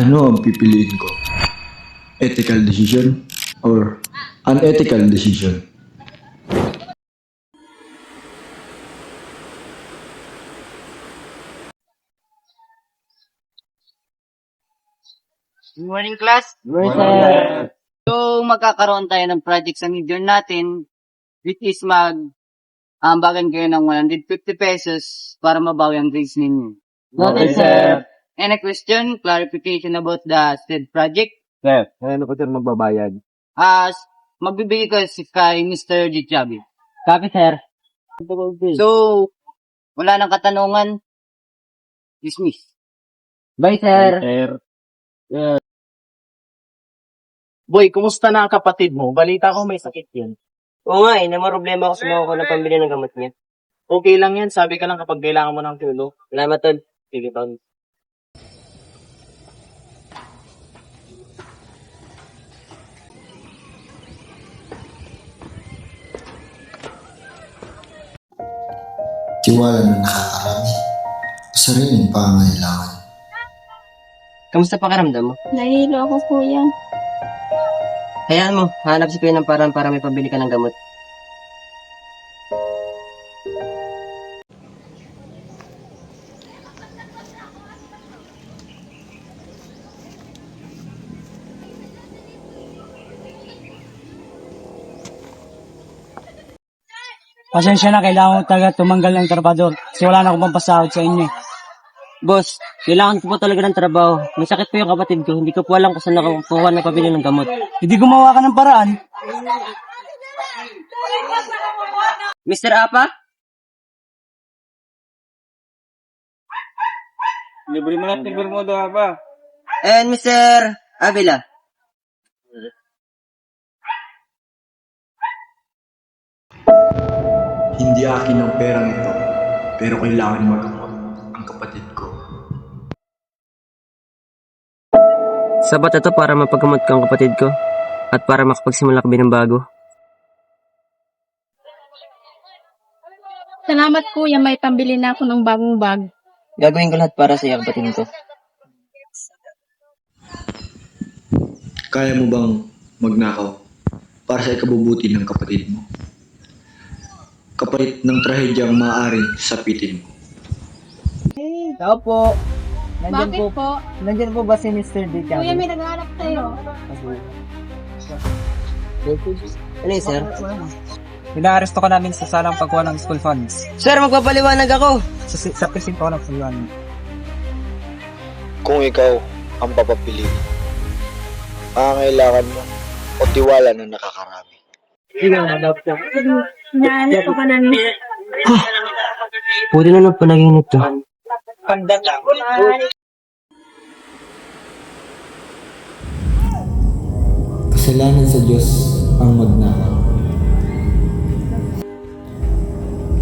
Ano ang pipiliin ko? Ethical decision or unethical decision? Good morning, class. Sir. So, magkakaroon tayo ng project sa major natin, which is bagan kayo ng 150 pesos para mabawi ang grades ninyo. Noted, sir. Any question, clarification about the said project? Sir, ano po sir magbabayad? Magbibigay ko kay Mr. G. Chabi. Copy, sir. So, wala nang katanungan. Dismiss. Bye, sir. Sir. Boy, kumusta na ang kapatid mo? Balita ko may sakit yan. Oo nga na problema ako sa mga ko na pambili ng gamot niya. Okay lang yan, sabi ka lang kapag kailangan mo ng tulong. Salamat, tol. Sige, tol. Tiwala na nakakarami o sariling pangangailangan. Kamusta pakiramdam mo? Nahihilo ako, kuya. Hayaan mo, hanap si Kuya ng paraan para may pambili ka ng gamot. Pasensya na, kailangan ko talaga tumanggal ng trabador kasi wala na akong pampasahod sa inyo. Boss, kailangan ko po talaga ng trabaho. May sakit po yung kapatid ko. Hindi ko po alam kung saan nakakuha ng pabili ng gamot. Hindi gumawa ka ng paraan. Mr. Apa? Libre mo na tigil mo doon pa. And Mr. Avila? Hindi akin ang perang ito, pero kailangan magamot ang kapatid ko. Sabat ito para mapagamot ka ang kapatid ko at para makapagsimula kami ng bago. Salamat, kuya. May pambili na ako ng bagong bag. Gagawin ko lahat para sa iyo, kapatid ko. Kaya mo bang magnakaw para sa ikabubuti ng kapatid mo? Kapalit ng trahedyang maaaring sapitin mo. Tao po. Bakit po? Nandiyan po ba si Mr. D. Kuya, may naghahanap sa'yo. Ano yun, sir? Pinaaresto ka namin sa salang pagkuha ng school funds. Sir, magpapaliwanag ako! Sa presinto ko ng pagkuhan. Kung ikaw ang papapiliin, pangangailangan mo o tiwala na nakakarami. Nahanap ko ka namin. Pwede na lang panaginip to. Kasalanan sa Diyos ang magnakaw.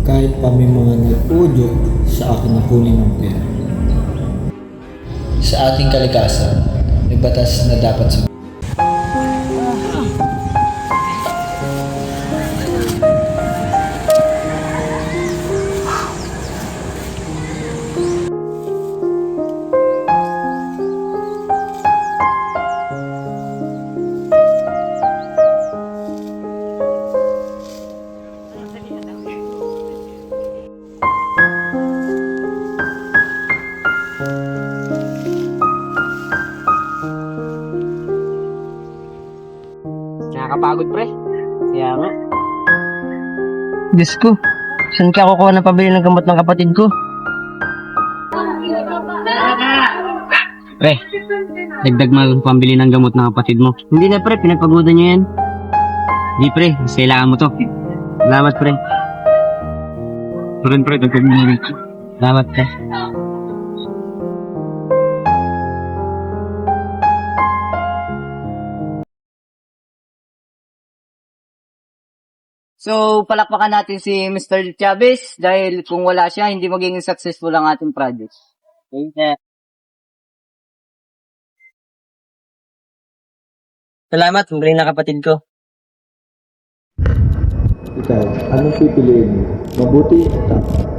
Kahit pa may mga nag-udyok sa akin na kunin ng pera. Sa ating kalikasan, may batas na dapat sa Nakakapagod, pre. Kaya nga. Diyos ko, saan ka kukuha ng pabili ng gamot ng kapatid ko? Pre, dagdag mo pambili ng gamot ng kapatid mo. Hindi na, pre. Pinagpagodan niyo yan. Di pre, mas kailangan mo to. Salamat, pre. Pre, dagdag mo na rin. Salamat, pre. So, palakpakan natin si Mr. Chavez dahil kung wala siya, hindi magiging successful ang ating project. Salamat, magaling na kapatid ko. Ikaw, anong pipiliin mo? Mabuti o tama?